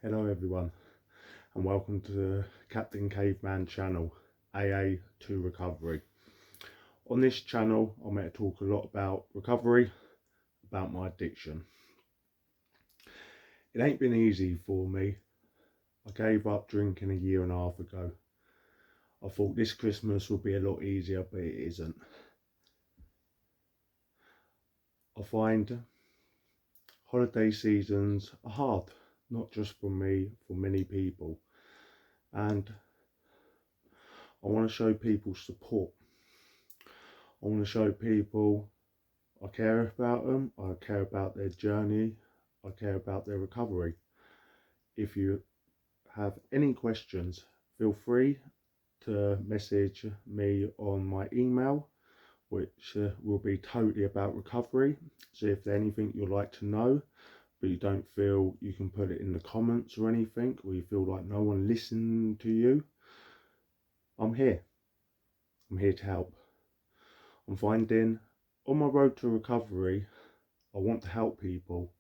Hello everyone and welcome to the Captain Caveman channel, AA to Recovery. On this channel I'm going to talk a lot about recovery, about my addiction. It ain't been easy for me. I gave up drinking a year and a half ago. I thought this Christmas would be a lot easier, but it isn't. I find holiday seasons are hard, not just for me, for many people. And I want to show people support. I want to show people I care about them, I care about their journey, I care about their recovery. If you have any questions, feel free to message me on my email, which will be totally about recovery. So if there's anything you'd like to know, but you don't feel you can put it in the comments or anything, or you feel like no one listened to you, I'm here. I'm here to help. I'm finding on my road to recovery, I want to help people.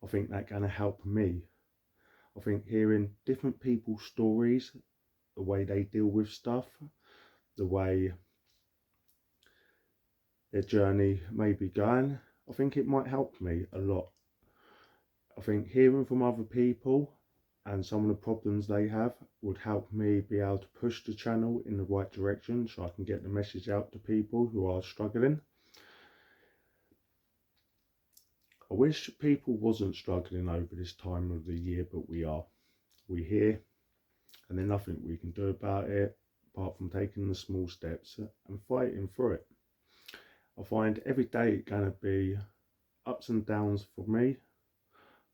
I think that's going to help me. I think hearing different people's stories, the way they deal with stuff, the way their journey may be going, I think it might help me a lot. I think hearing from other people and some of the problems they have would help me be able to push the channel in the right direction so I can get the message out to people who are struggling. I wish people wasn't struggling over this time of the year, but we are. We're here and there's nothing we can do about it apart from taking the small steps and fighting through it. I find every day going to be ups and downs for me,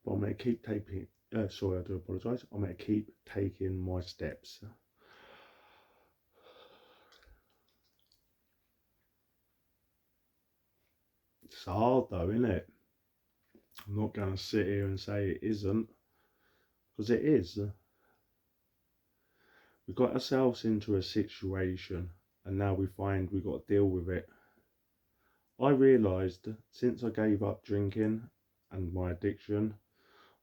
but I'm going to keep taking, I'm going to keep taking my steps. It's hard though, isn't it? I'm not going to sit here and say it isn't, because it is. We got ourselves into a situation and now we find we got to deal with it. I realised since I gave up drinking and my addiction,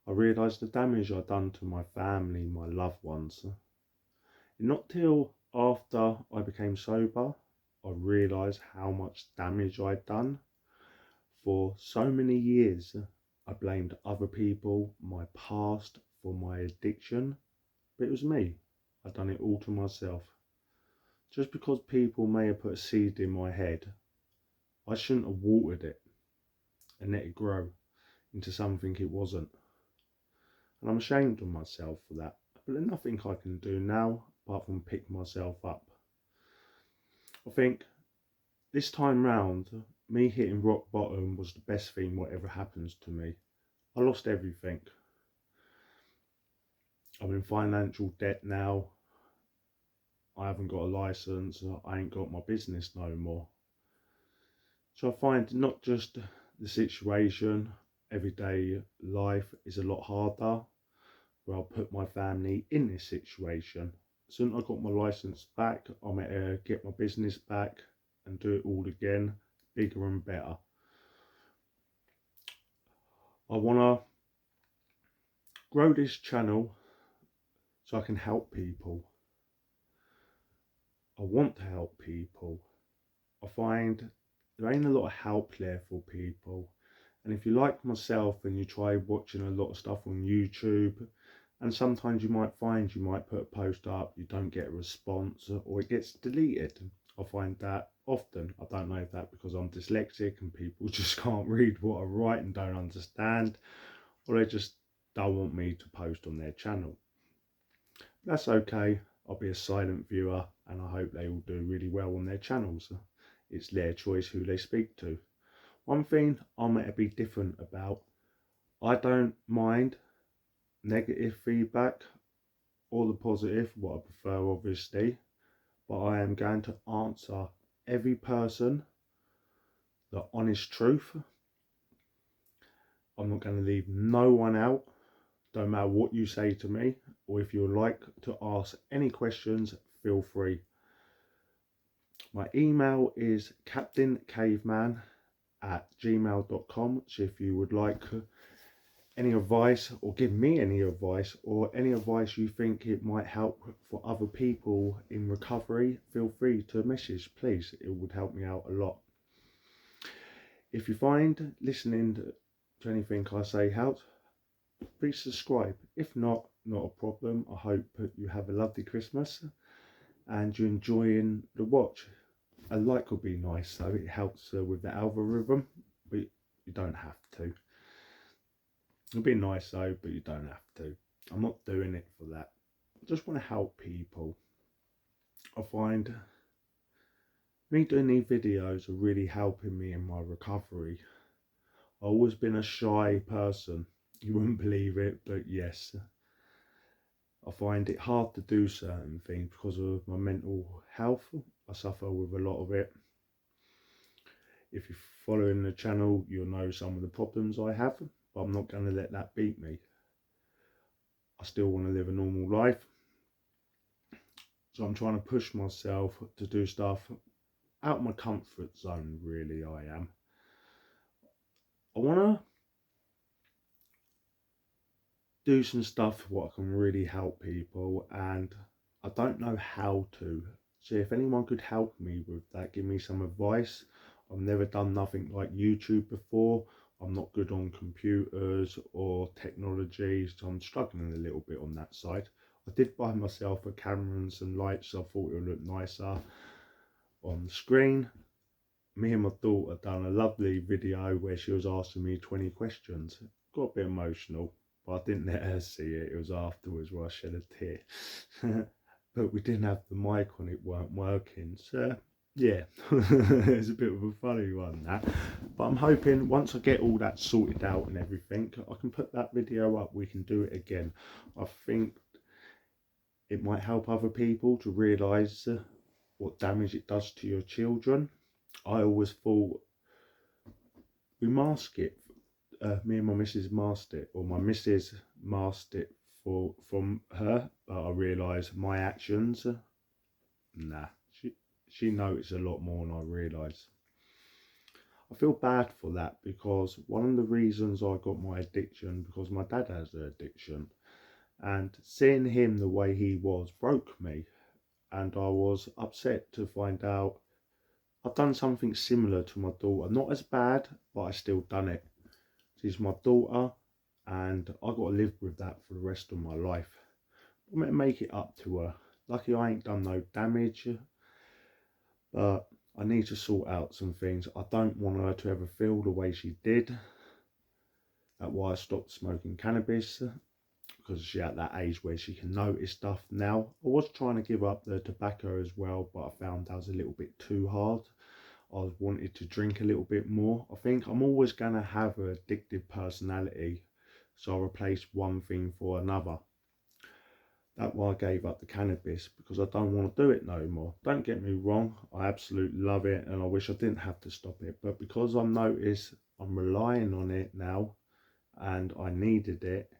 I realised the damage I'd done to my family, my loved ones. Not till after I became sober, I realised how much damage I'd done. For so many years, I blamed other people, my past, for my addiction, but it was me. I'd done it all to myself. Just because people may have put a seed in my head, I shouldn't have watered it and let it grow into something it wasn't. And I'm ashamed of myself for that. But there's nothing I can do now apart from pick myself up. I think this time round, me hitting rock bottom was the best thing whatever happens to me. I lost everything. I'm in financial debt now. I haven't got a license. I ain't got my business no more. So I find not just the situation, everyday life is a lot harder, where I'll put my family in this situation. As soon as I got my license back, I'm going to get my business back and do it all again, bigger and better. I want to grow this channel so I can help people. I want to help people. I find there ain't a lot of help there for people. And if you like myself and you try watching a lot of stuff on YouTube, and sometimes you might find you might put a post up, you don't get a response, or it gets deleted. I find that often. I don't know if that's because I'm dyslexic and people just can't read what I write and don't understand, or they just don't want me to post on their channel. That's okay. I'll be a silent viewer and I hope they will do really well on their channels. It's their choice who they speak to. One thing I'm going to be different about, I don't mind negative feedback or the positive, what I prefer obviously, but I am going to answer every person the honest truth. I'm not going to leave no one out, don't matter what you say to me, or if you'd like to ask any questions, feel free. My email is captaincaveman@gmail.com, so if you would like any advice, or give me any advice, or any advice you think it might help for other people in recovery, feel free to message, please. It would help me out a lot. If you find listening to anything I say helps, please subscribe. If not, not a problem. I hope you have a lovely Christmas and you're enjoying the watch. A like would be nice, so it helps with the algorithm, but you don't have to. It'd be nice though, but you don't have to. I'm not doing it for that. I just want to help people. I find me doing these videos are really helping me in my recovery. I've always been a shy person. You wouldn't believe it, but yes. I find it hard to do certain things because of my mental health. I suffer with a lot of it. If you're following the channel, you'll know some of the problems I have, but I'm not going to let that beat me. I still want to live a normal life. So I'm trying to push myself to do stuff out of my comfort zone, really I am. I want to do some stuff what can really help people, and I don't know how to. So if anyone could help me with that, give me some advice. I've never done nothing like YouTube before. I'm not good on computers or technology, so I'm struggling a little bit on that side. I did buy myself a camera and some lights, so I thought it would look nicer on the screen. Me and my daughter done a lovely video where she was asking me 20 questions. Got a bit emotional, but I didn't let her see it. It was afterwards where I shed a tear. But we didn't have the mic on, it weren't working. So yeah, it's a bit of a funny one that. But I'm hoping once I get all that sorted out and everything, I can put that video up, we can do it again. I think it might help other people to realise what damage it does to your children. I always thought we mask it. Me and my missus masked it, or my missus masked it from her. But I realised my actions, nah, she noticed a lot more than I realised. I feel bad for that because one of the reasons I got my addiction, because my dad has an addiction, and seeing him the way he was broke me, and I was upset to find out I've done something similar to my daughter. Not as bad, but I still done it. She's my daughter, and I got to live with that for the rest of my life. I'm going to make it up to her. Lucky I ain't done no damage, but I need to sort out some things. I don't want her to ever feel the way she did. That's why I stopped smoking cannabis, because she's at that age where she can notice stuff now. I was trying to give up the tobacco as well, but I found that was a little bit too hard. I wanted to drink a little bit more. I think I'm always going to have an addictive personality, so I replaced one thing for another. That's why I gave up the cannabis, because I don't want to do it no more. Don't get me wrong, I absolutely love it and I wish I didn't have to stop it, but because I've noticed I'm relying on it now and I needed it,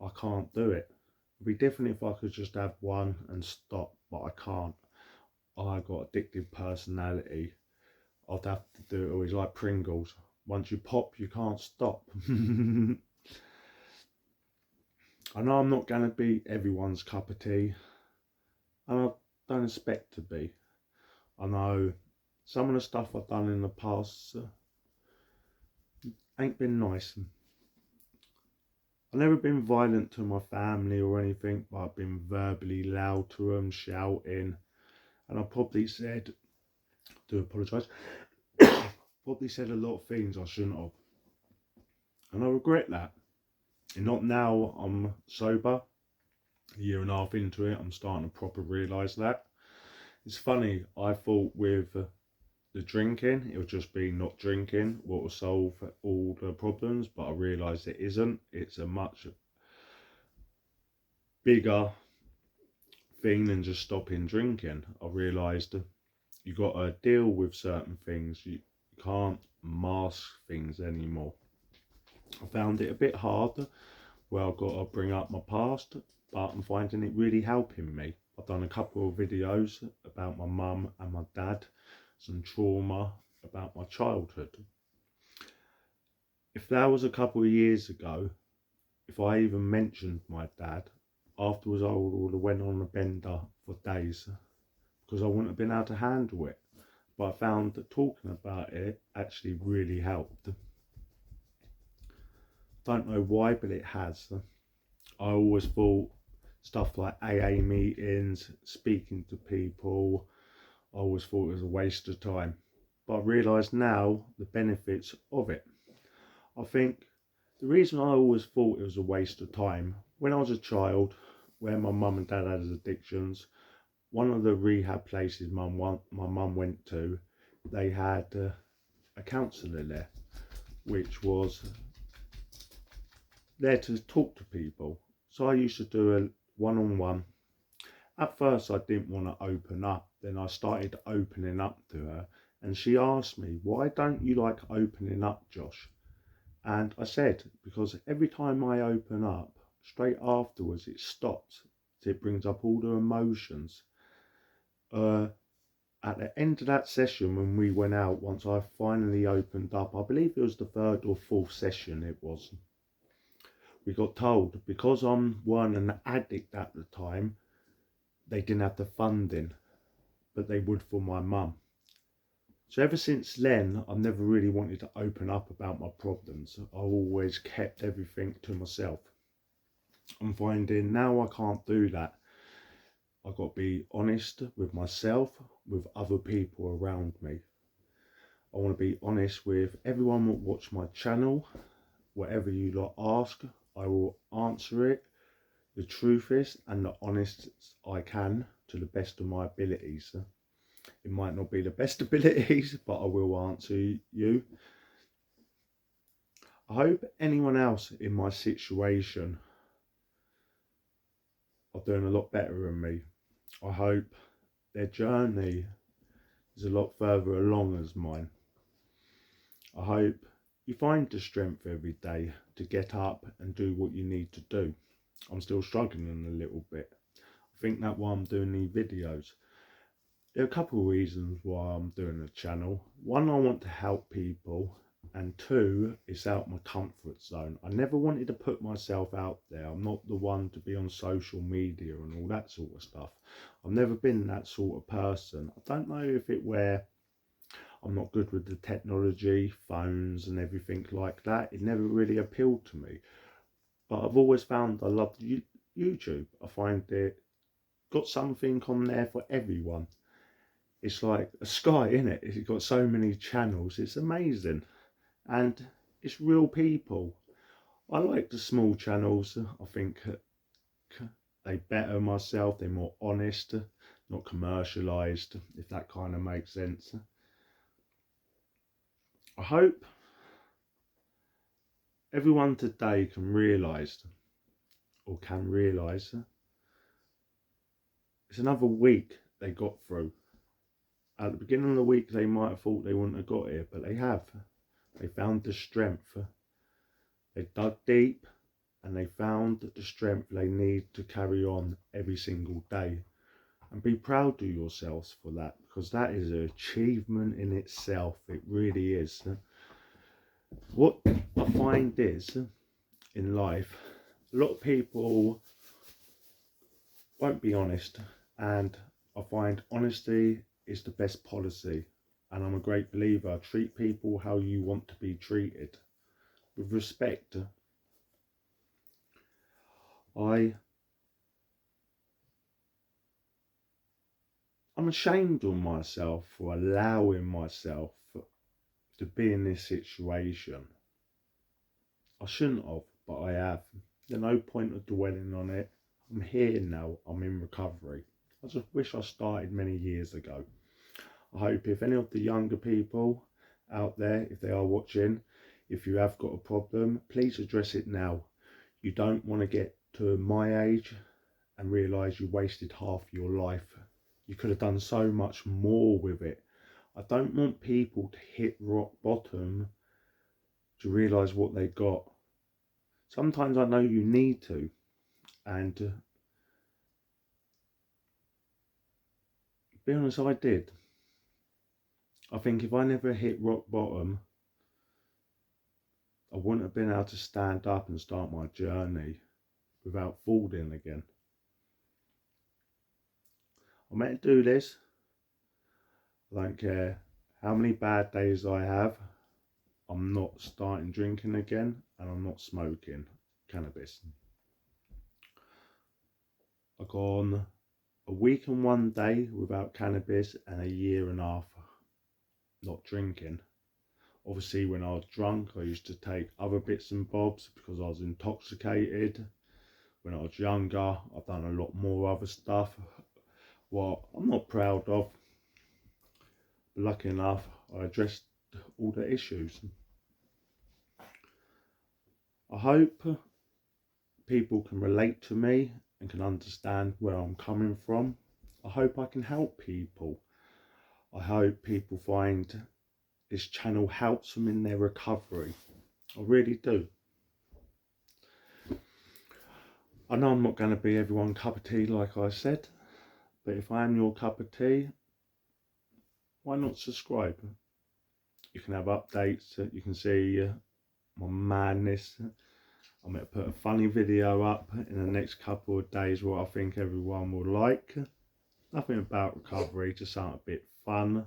I can't do it. It'd be different if I could just have one and stop, but I can't. I got addictive personality. I'd have to do it always like Pringles. Once you pop, you can't stop. I know I'm not going to be everyone's cup of tea, and I don't expect to be. I know some of the stuff I've done in the past ain't been nice. I've never been violent to my family or anything, but I've been verbally loud to them, shouting, and I probably said, do apologise, probably said a lot of things I shouldn't have, and I regret that. And not now I'm sober, a year and a half into it, I'm starting to properly realise that. It's funny, I thought with the drinking, it would just be not drinking what will solve all the problems, but I realised it isn't. It's a much bigger thing than just stopping drinking. I realised you got to deal with certain things. You can't mask things anymore. I found it a bit hard. Well, I've got to bring up my past, but I'm finding it really helping me. I've done a couple of videos about my mum and my dad, some trauma about my childhood. If that was a couple of years ago, if I even mentioned my dad, afterwards I would have went on a bender for days because I wouldn't have been able to handle it. But I found that talking about it actually really helped. Don't know why, but it has. I always thought stuff like AA meetings, speaking to people, I always thought it was a waste of time. But I realise now the benefits of it. I think the reason I always thought it was a waste of time, when I was a child, where my mum and dad had addictions, one of the rehab places my mum went to, they had a counsellor there, which was there to talk to people. So I used to do a one-on-one. At first I didn't want to open up, then I started opening up to her, and she asked me, why don't you like opening up, Josh? And I said, because every time I open up, straight afterwards it stops. It brings up all the emotions. At the end of that session, when we went out, once I finally opened up, I believe it was the third or fourth session it was, we got told, because I weren't an addict at the time, they didn't have the funding, but they would for my mum. So ever since then, I've never really wanted to open up about my problems. I always kept everything to myself. I'm finding now I can't do that. I've got to be honest with myself, with other people around me. I want to be honest with everyone that watch my channel. Whatever you lot ask, I will answer it the truthest and the honest I can to the best of my abilities. It might not be the best abilities, but I will answer you. I hope anyone else in my situation are doing a lot better than me. I hope their journey is a lot further along as mine. I hope you find the strength every day to get up and do what you need to do. I'm still struggling a little bit. I think that's why I'm doing these videos. There are a couple of reasons why I'm doing a channel. One, I want to help people, and two, it's out my comfort zone. I never wanted to put myself out there. I'm not the one to be on social media and all that sort of stuff. I've never been that sort of person. I don't know if it where I'm not good with the technology, phones and everything like that. It never really appealed to me. But I've always found I love YouTube. I find it got something on there for everyone. It's like a sky, isn't it? It's got so many channels. It's amazing. And it's real people. I like the small channels. I think they better myself. They're more honest, not commercialised, if that kind of makes sense. I hope everyone today can realise it's another week they got through. At the beginning of the week they might have thought they wouldn't have got here, but they have. They found the strength. They dug deep and they found the strength they need to carry on every single day. And be proud of yourselves for that, because that is an achievement in itself. It really is. What I find is, in life, a lot of people won't be honest, and I find honesty is the best policy, and I'm a great believer. Treat people how you want to be treated, with respect. I'm ashamed of myself for allowing myself to be in this situation. I shouldn't have, but I have. There's no point of dwelling on it. I'm here now. I'm in recovery. I just wish I started many years ago. I hope if any of the younger people out there, if they are watching, if you have got a problem, please address it now. You don't want to get to my age and realise you wasted half your life. You could have done so much more with it. I don't want people to hit rock bottom to realise what they got. Sometimes I know you need to, and to be honest, I did. I think if I never hit rock bottom, I wouldn't have been able to stand up and start my journey without falling again. I'm meant to do this. I don't care how many bad days I have. I'm not starting drinking again, and I'm not smoking cannabis. I've gone a week and 1 day without cannabis and a year and a half not drinking. Obviously, when I was drunk, I used to take other bits and bobs because I was intoxicated. When I was younger, I've done a lot more other stuff, what I'm not proud of. But lucky enough, I addressed all the issues. I hope people can relate to me and can understand where I'm coming from. I hope I can help people. I hope people find this channel helps them in their recovery. I really do. I know I'm not going to be everyone's cup of tea like I said, but if I am your cup of tea, why not subscribe? You can have updates, you can see my madness. I'm going to put a funny video up in the next couple of days what I think everyone will like. Nothing about recovery, just something a bit fun.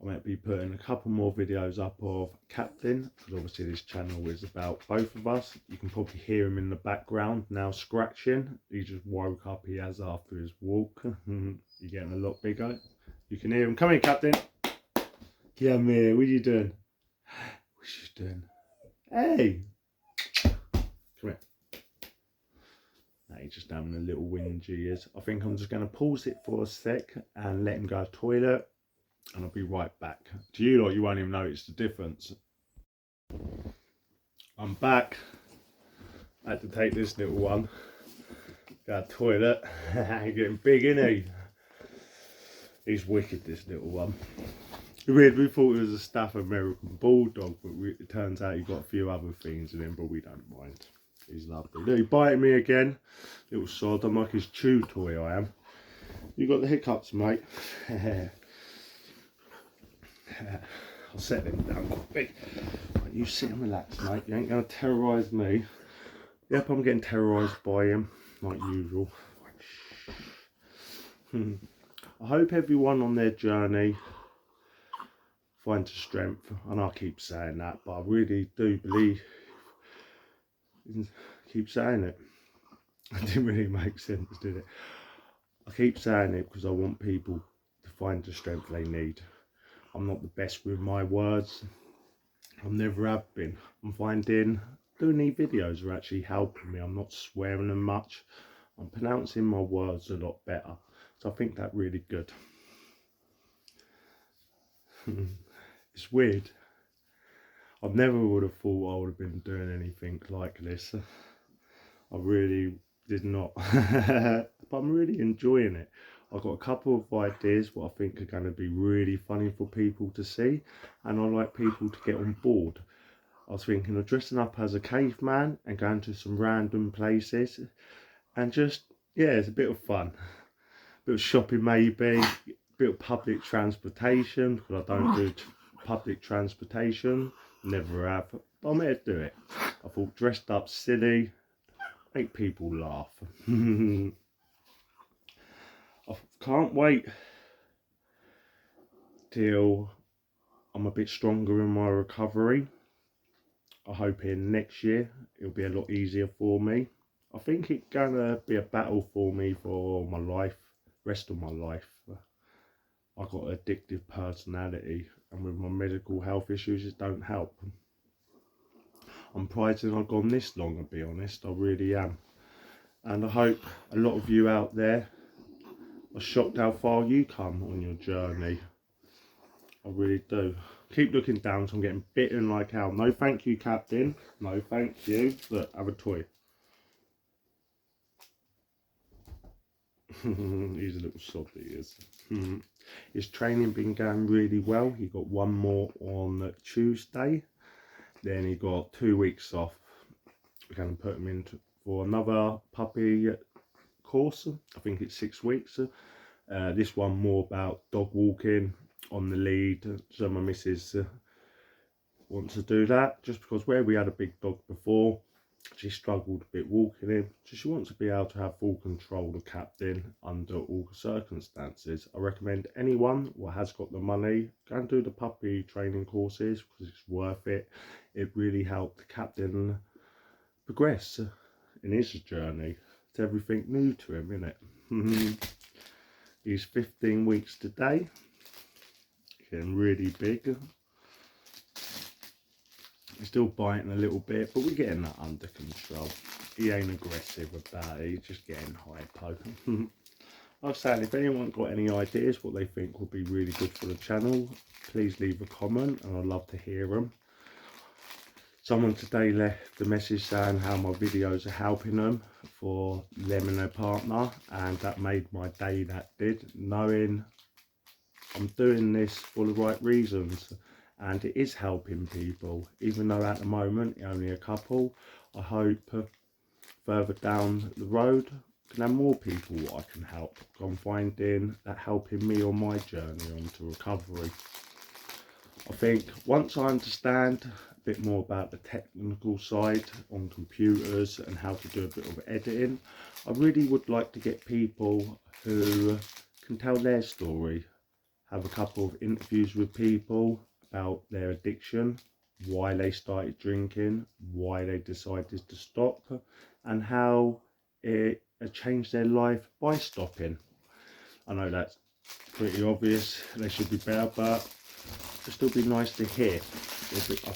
I'm going to be putting a couple more videos up of Captain, because obviously this channel is about both of us. You can probably hear him in the background now scratching. He just woke up, he has, after his walk. You're getting a lot bigger. You can hear him. Come here, Captain. Come here, what are you doing? What are you doing? Hey! Come here. No, he's just having a little whinge, he is. I think I'm just going to pause it for a sec and let him go to the toilet. And I'll be right back. To you lot, you won't even notice the difference. I'm back. I had to take this little one. Go to the toilet. He's getting big, isn't he? He's wicked, this little one. We thought it was a Staff American Bulldog, but it turns out he's got a few other things in him, but we don't mind. He's lovely. Look, he biting me again. Little sod. I'm like his chew toy, I am. You got the hiccups, mate. I'll set him down quickly. Right, you sit and relax, mate. You ain't going to terrorise me. Yep, I'm getting terrorised by him, like usual. I hope everyone on their journey finds the strength. I know I keep saying that, but I really do believe. Keep saying it. It didn't really make sense, did it? I keep saying it because I want people to find the strength they need. I'm not the best with my words. I never have been. I'm finding doing these videos are actually helping me. I'm not swearing them much. I'm pronouncing my words a lot better. So I think that's really good. It's weird. I never would have thought I would have been doing anything like this. I really did not. But I'm really enjoying it. I've got a couple of ideas what I think are going to be really funny for people to see, and I like people to get on board. I was thinking of dressing up as a caveman and going to some random places and just, yeah, it's a bit of fun. A bit of shopping maybe, a bit of public transportation, because I don't do public transportation, never have, but I'm here to do it. I thought dressed up silly, make people laugh. I can't wait till I'm a bit stronger in my recovery. I hope in next year it'll be a lot easier for me. I think it's gonna be a battle for me for my life, rest of my life. I've got an addictive personality, and with my medical health issues it don't help. I'm priding I've gone this long, to be honest, I really am. And I hope a lot of you out there are shocked how far you come on your journey. I really do. Keep looking down so I'm getting bitten like hell. No thank you, Captain. No thank you. Look, have a toy. He's a little sod, he is. His training been going really well. He got one more on Tuesday. Then he got 2 weeks off. We're going to put him in for another puppy course. I think it's 6 weeks. This one more about dog walking on the lead. So my missus want to do that, just because where we had a big dog before, she struggled a bit walking him, so she wants to be able to have full control of Captain under all circumstances. I recommend anyone who has got the money, go and do the puppy training courses, because it's worth it. It really helped Captain progress in his journey. It's everything new to him, isn't it? He's 15 weeks today, getting really big. He's still biting a little bit, but we're getting that under control. He ain't aggressive about it, he's just getting hypo. Like I said, if anyone got any ideas what they think would be really good for the channel, please leave a comment and I'd love to hear them. Someone today left a message saying how my videos are helping them for them and their partner, and that made my day, that did, knowing I'm doing this for the right reasons. And it is helping people, even though at the moment only a couple. I hope further down the road can have more people I can help. I'm finding that helping me on my journey onto recovery. I think once I understand a bit more about the technical side on computers and how to do a bit of editing, I really would like to get people who can tell their story, have a couple of interviews with people about their addiction, why they started drinking, why they decided to stop, and how it changed their life by stopping. I know that's pretty obvious, they should be better, but it'd still be nice to hear. I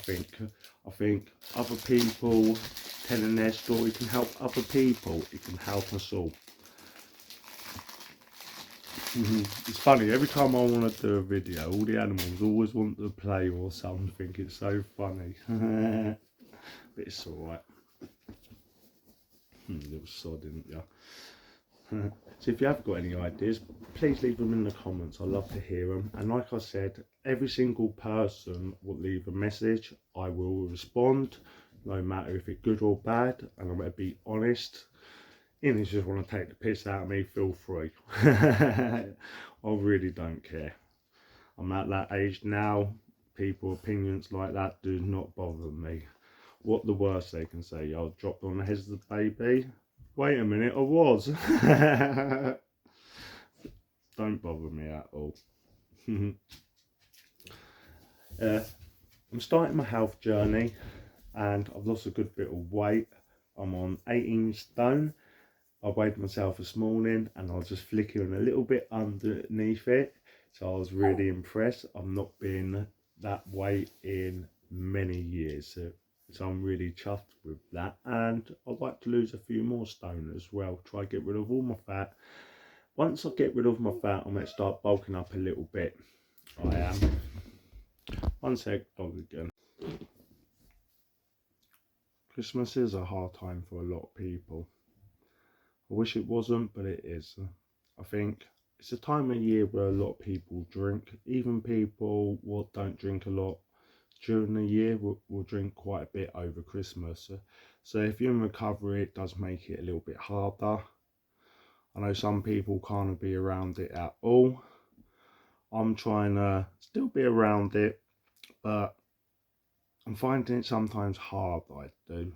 think other people telling their story can help other people. It can help us all. It's funny, every time I want to do a video, all the animals always want to play or something. It's so funny. But it's alright. Little sod, didn't you? So if you have got any ideas, please leave them in the comments. I love to hear them. And like I said, every single person will leave a message. I will respond, no matter if it's good or bad. And I'm going to be honest. If you just want to take the piss out of me, feel free. I really don't care. I'm at that age now. People, opinions like that do not bother me. What the worst they can say? I dropped on the head of the baby. Wait a minute, I was. Don't bother me at all. I'm starting my health journey and I've lost a good bit of weight. I'm on 18 stone. I weighed myself this morning and I was just flickering a little bit underneath it. So I was really impressed. I've not been that weight in many years. So I'm really chuffed with that. And I'd like to lose a few more stone as well. Try to get rid of all my fat. Once I get rid of my fat, I might start bulking up a little bit. I am. One sec, dog again. Christmas is a hard time for a lot of people. I wish it wasn't, but it is. I think it's a time of year where a lot of people drink. Even people what don't drink a lot during the year will drink quite a bit over Christmas. So if you're in recovery, it does make it a little bit harder. I know some people can't be around it at all. I'm trying to still be around it, but I'm finding it sometimes hard, I do.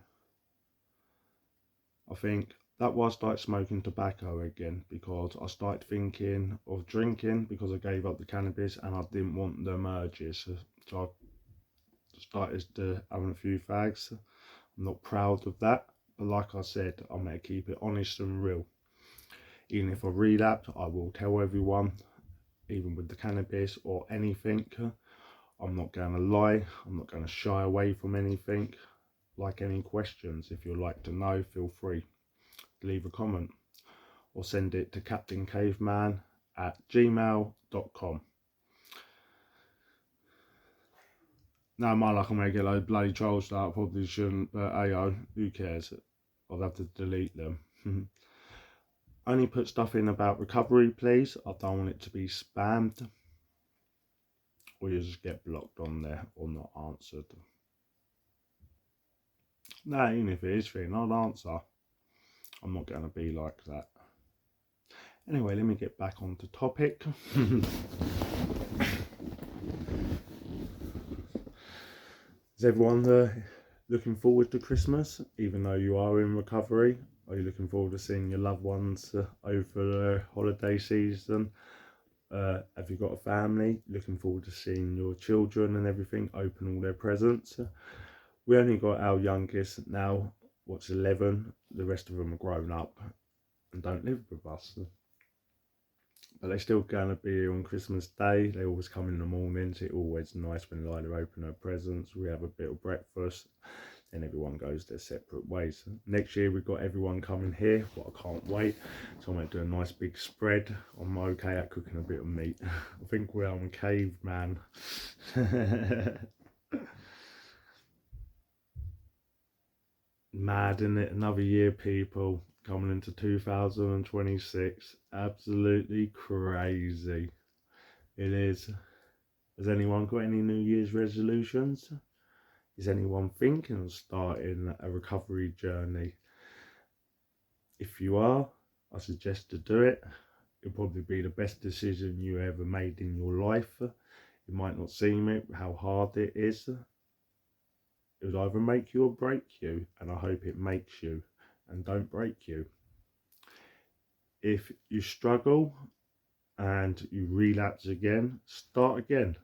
I think that was I started smoking tobacco again, because I started thinking of drinking because I gave up the cannabis and I didn't want the urges. So I started having a few fags. I'm not proud of that, but like I said, I'm going to keep it honest and real. Even if I relapse, I will tell everyone, even with the cannabis or anything. I'm not going to lie, I'm not going to shy away from anything. Like any questions, if you'd like to know, feel free. Leave a comment or send it to captaincaveman@gmail.com. Now, my luck, I'm going to get those bloody trolls start. Probably shouldn't, but hey, who cares? I'll have to delete them. Only put stuff in about recovery, please. I don't want it to be spammed, or you just get blocked on there or not answered. No, even if it is free, I'll answer. I'm not going to be like that. Anyway, let me get back onto topic. Is everyone looking forward to Christmas, even though you are in recovery? Are you looking forward to seeing your loved ones over the holiday season? Have you got a family? Looking forward to seeing your children and everything open all their presents? We only got our youngest now, what's 11. The rest of them are grown up and don't live with us. But they're still going to be here on Christmas Day. They always come in the mornings. It's always nice when Lila open her presents. We have a bit of breakfast. Then everyone goes their separate ways. Next year we've got everyone coming here, but I can't wait. So I'm going to do a nice big spread. I'm okay at cooking a bit of meat. I think I'm a caveman. Mad, isn't it? Another year, people. Coming into 2026. Absolutely crazy. It is. Has anyone got any New Year's resolutions? Is anyone thinking of starting a recovery journey? If you are, I suggest to do it. It'll probably be the best decision you ever made in your life. You might not seem it, how hard it is. It would either make you or break you, and I hope it makes you and don't break you. If you struggle and you relapse again, start again.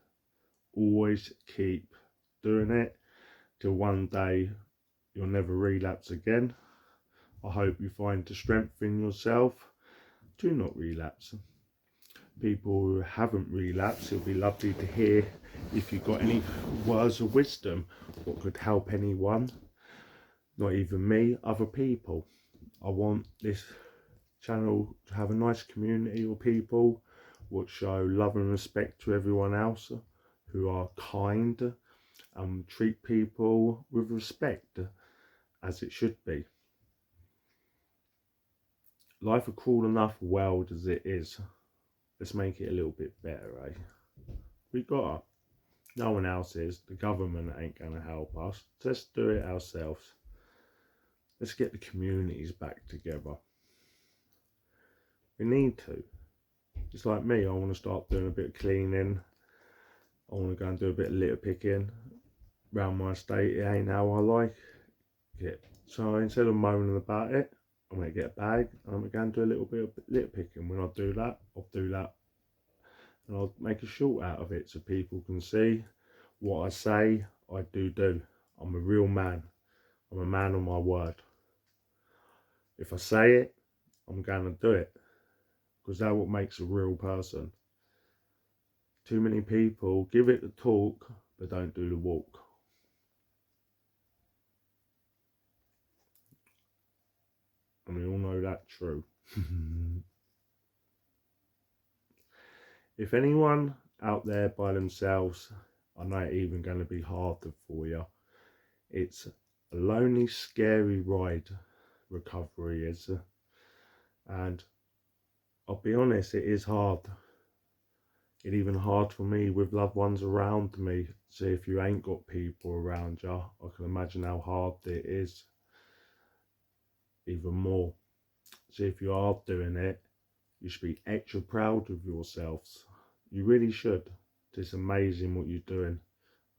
Always keep doing it till one day you'll never relapse again. I hope you find the strength in yourself to not relapse. People who haven't relapsed, it'll be lovely to hear if you've got any words of wisdom, what could help anyone, not even me, other people. I want this channel to have a nice community of people which show love and respect to everyone else, who are kind and treat people with respect as it should be. Life a cruel enough world as it is. Let's make it a little bit better, eh? We gotta. No one else is. The government ain't gonna help us. Let's do it ourselves. Let's get the communities back together. We need to. It's like me, I want to start doing a bit of cleaning. I want to go and do a bit of litter picking around my estate. It ain't how I like it. So instead of moaning about it, I'm going to get a bag and I'm going to go and do a little bit of litter picking. When I do that, I'll do that. And I'll make a short out of it so people can see what I say, I do. I'm a real man. I'm a man of my word. If I say it, I'm going to do it. Because that's what makes a real person. Too many people give it the talk, but don't do the walk. And we all know that's true. If anyone out there by themselves, I know it's even going to be harder for you. It's a lonely, scary ride, recovery is. And I'll be honest, it is hard. It's even hard for me with loved ones around me. So if you ain't got people around you, I can imagine how hard it is. Even more. So if you are doing it, you should be extra proud of yourselves. You really should. It's amazing what you're doing.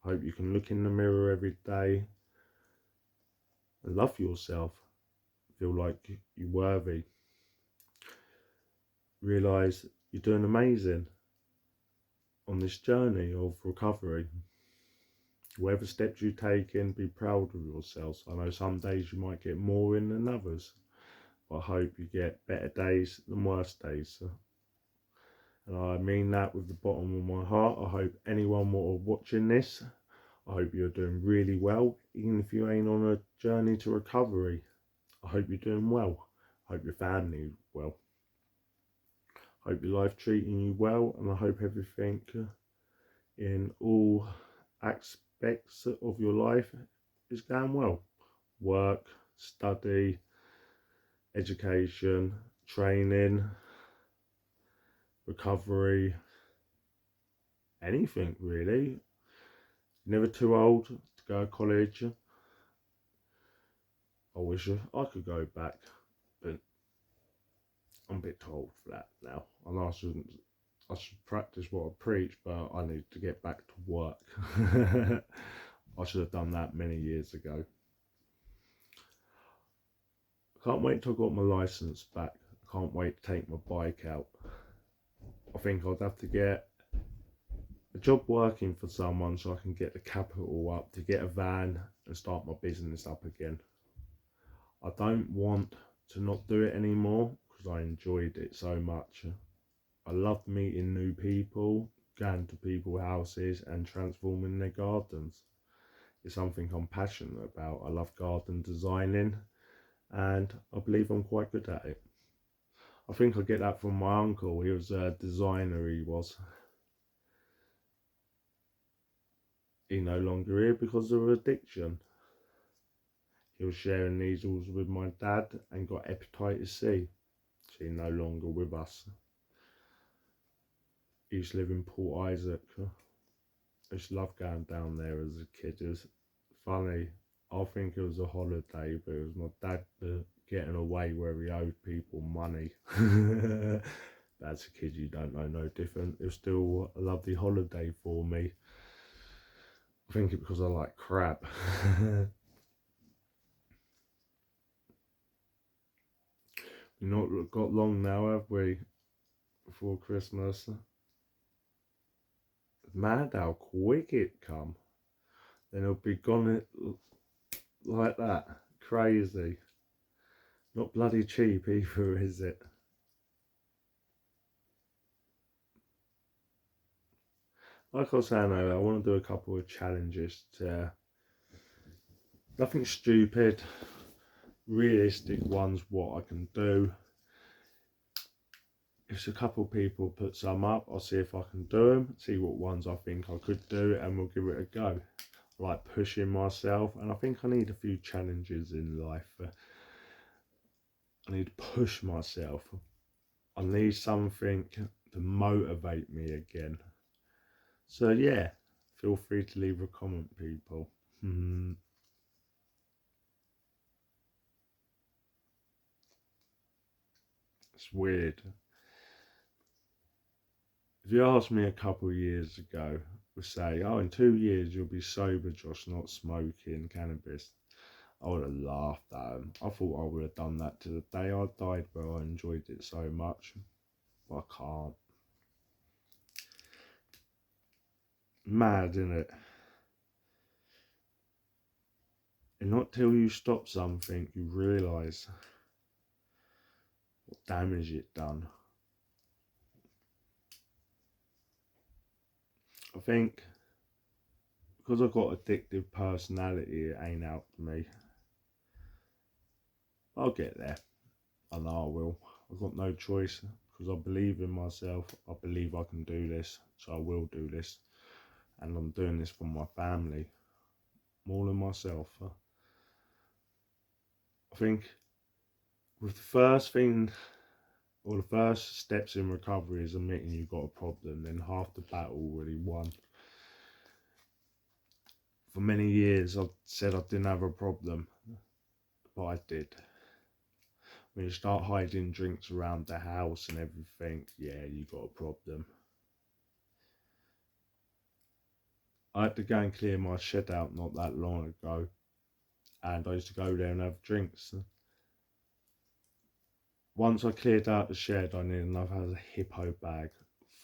I hope you can look in the mirror every day and love yourself. Feel like you're worthy. Realise you're doing amazing on this journey of recovery. Whatever steps you take in, be proud of yourselves. I know some days you might get more in than others, but I hope you get better days than worse days. And I mean that with the bottom of my heart. I hope anyone watching this, I hope you're doing really well, even if you ain't on a journey to recovery. I hope you're doing well. I hope your family is well. I hope your life treating you well, and I hope everything in all aspects of your life is going well. Work, study, education, training, recovery, anything really. Never too old to go to college. I wish I could go back, but I'm a bit too old for that now. I know I should practice what I preach, but I need to get back to work. I should have done that many years ago. I can't wait till I got my licence back. I can't wait to take my bike out. I think I'd have to get a job working for someone so I can get the capital up to get a van and start my business up again. I don't want to not do it anymore because I enjoyed it so much. I loved meeting new people, going to people's houses and transforming their gardens. It's something I'm passionate about. I love garden designing and I believe I'm quite good at it. I think I get that from my uncle. He was a designer, he was. He no longer here because of addiction. He was sharing needles with my dad and got hepatitis C. So he's no longer with us. He used to live in Port Isaac. I used to love going down there as a kid. It was funny. I think it was a holiday, but it was my dad getting away where he owed people money. As a kid, you don't know no different. It was still a lovely holiday for me. I think it because I like crap. We've not got long now, have we? Before Christmas. Mad how quick it come. Then it'll be gone like that. Crazy. Not bloody cheap either, is it? Like I was saying earlier, I want to do a couple of challenges to nothing stupid, realistic ones what I can do. If a couple of people put some up, I'll see if I can do them, see what ones I think I could do, and we'll give it a go. I like pushing myself, and I think I need a few challenges in life. I need to push myself. I need something to motivate me again. So yeah, feel free to leave a comment, people. It's weird. If you asked me a couple of years ago, would say, oh, in 2 years you'll be sober, Josh, not smoking cannabis, I would have laughed at him. I thought I would have done that to the day I died, but I enjoyed it so much. But I can't. Mad, isn't it? And not till you stop something, you realise what damage it done. I think because I've got addictive personality, it ain't out for me. I'll get there. I know I will. I've got no choice because I believe in myself. I believe I can do this, so I will do this. And I'm doing this for my family, more than myself. I think with the first thing, or the first steps in recovery is admitting you've got a problem, then half the battle already won. For many years I said I didn't have a problem, but I did. When you start hiding drinks around the house and everything, yeah, you got a problem. I had to go and clear my shed out not that long ago, and I used to go there and have drinks. Once I cleared out the shed, I knew enough had a hippo bag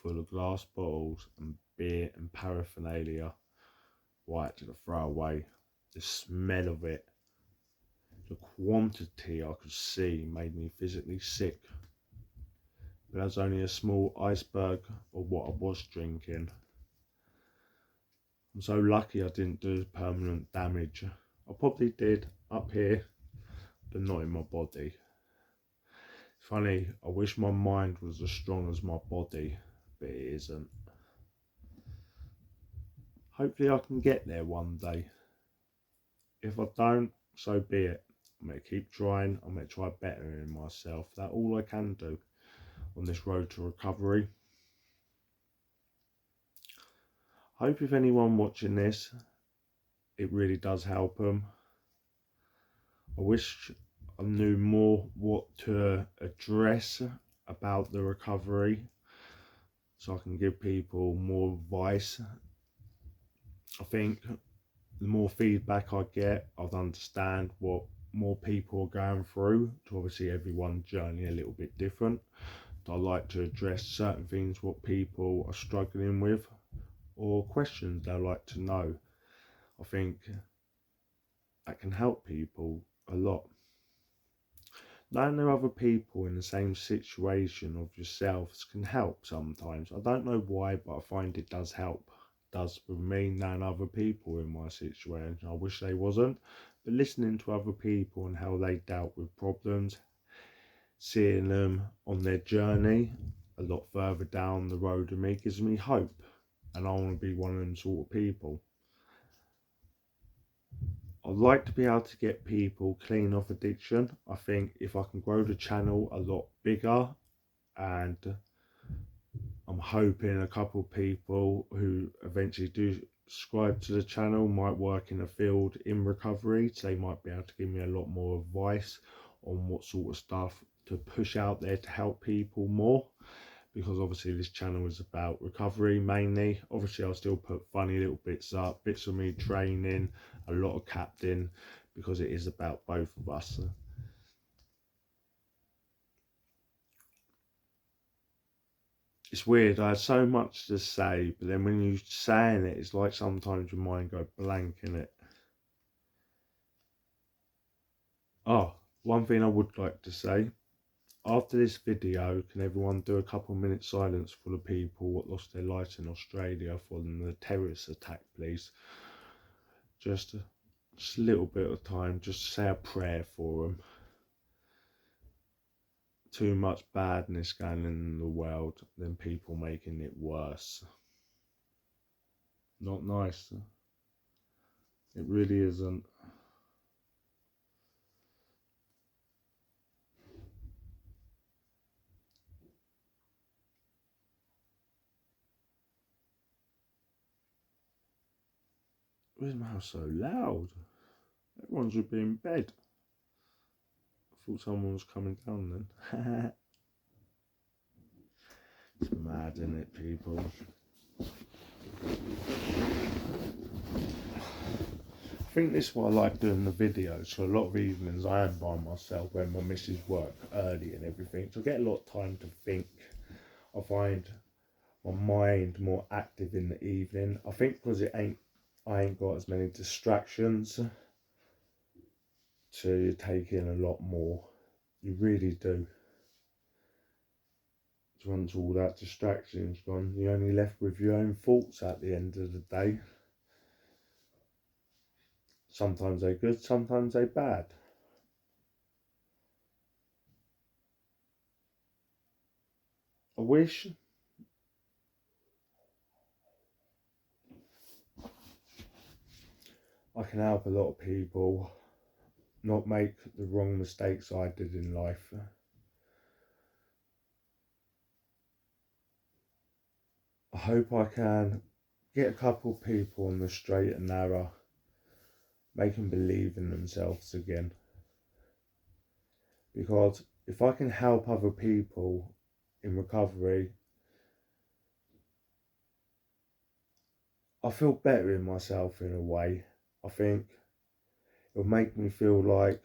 full of glass bottles and beer and paraphernalia right to throw away. The smell of it, the quantity I could see made me physically sick. But that was only a small iceberg of what I was drinking. I'm so lucky I didn't do permanent damage. I probably did up here, but not in my body. It's funny, I wish my mind was as strong as my body, but it isn't. Hopefully I can get there one day. If I don't, so be it. I'm going to keep trying. I'm going to try bettering myself. That's all I can do on this road to recovery. I hope if anyone watching this, it really does help them. I wish I knew more what to address about the recovery so I can give people more advice. I think the more feedback I get, I'd understand what more people are going through. To obviously everyone's journey a little bit different. I like to address certain things what people are struggling with or questions they like to know. I think that can help people a lot. Knowing there are other people in the same situation of yourselves can help sometimes. I don't know why, but I find it does help. It does with me knowing other people in my situation. I wish they wasn't, but listening to other people and how they dealt with problems, seeing them on their journey a lot further down the road than me gives me hope. And I want to be one of them sort of people. I'd like to be able to get people clean off addiction. I think if I can grow the channel a lot bigger, and I'm hoping a couple of people who eventually do subscribe to the channel might work in a field in recovery, so they might be able to give me a lot more advice on what sort of stuff to push out there to help people more. Because obviously this channel is about recovery mainly. Obviously I'll still put funny little bits up, bits of me training, a lot of captain, because it is about both of us. It's weird, I had so much to say, but then when you're saying it, it's like sometimes your mind goes blank in it. Oh, one thing I would like to say. After this video, can everyone do a couple of minutes silence for the people what lost their lives in Australia following the terrorist attack, please? Just a little bit of time, just to say a prayer for them. Too much badness going on in the world, then people making it worse. Not nice. It really isn't. Where's my house so loud? Everyone should be in bed. I thought someone was coming down then. It's mad, isn't it, people? I think this is why I like doing the videos. So a lot of evenings I am by myself when my missus work early and everything. So I get a lot of time to think. I find my mind more active in the evening. I think because I ain't got as many distractions to take in a lot more. You really do. Once all that distraction's gone, you're only left with your own thoughts at the end of the day. Sometimes they're good, sometimes they're bad. I wish I can help a lot of people not make the wrong mistakes I did in life. I hope I can get a couple of people on the straight and narrow, make them believe in themselves again. Because if I can help other people in recovery, I feel better in myself in a way. I think it'll make me feel like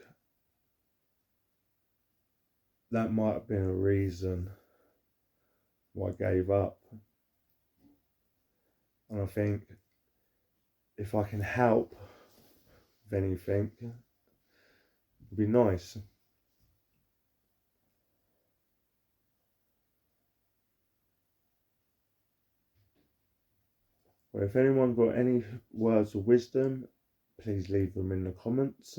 that might have been a reason why I gave up. And I think if I can help with anything, it'd be nice. Well, if anyone got any words of wisdom, please leave them in the comments.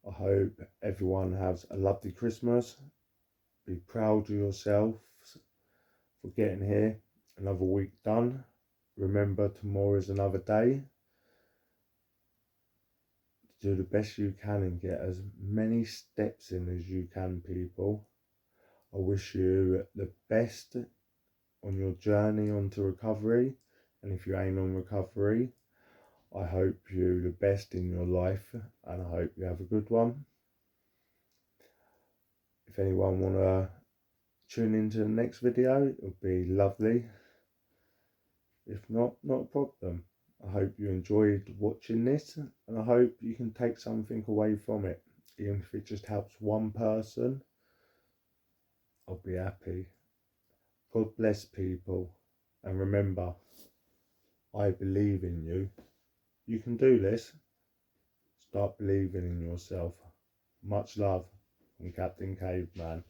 I hope everyone has a lovely Christmas. Be proud of yourselves for getting here. Another week done. Remember, tomorrow is another day. Do the best you can and get as many steps in as you can, people. I wish you the best on your journey onto recovery, and if you ain't on recovery, I hope you the best in your life, and I hope you have a good one. If anyone want to tune into the next video, it would be lovely. If not, not a problem. I hope you enjoyed watching this, and I hope you can take something away from it. Even if it just helps one person, I'll be happy. God bless people, and remember, I believe in you. You can do this. Start believing in yourself. Much love from Captain Caveman.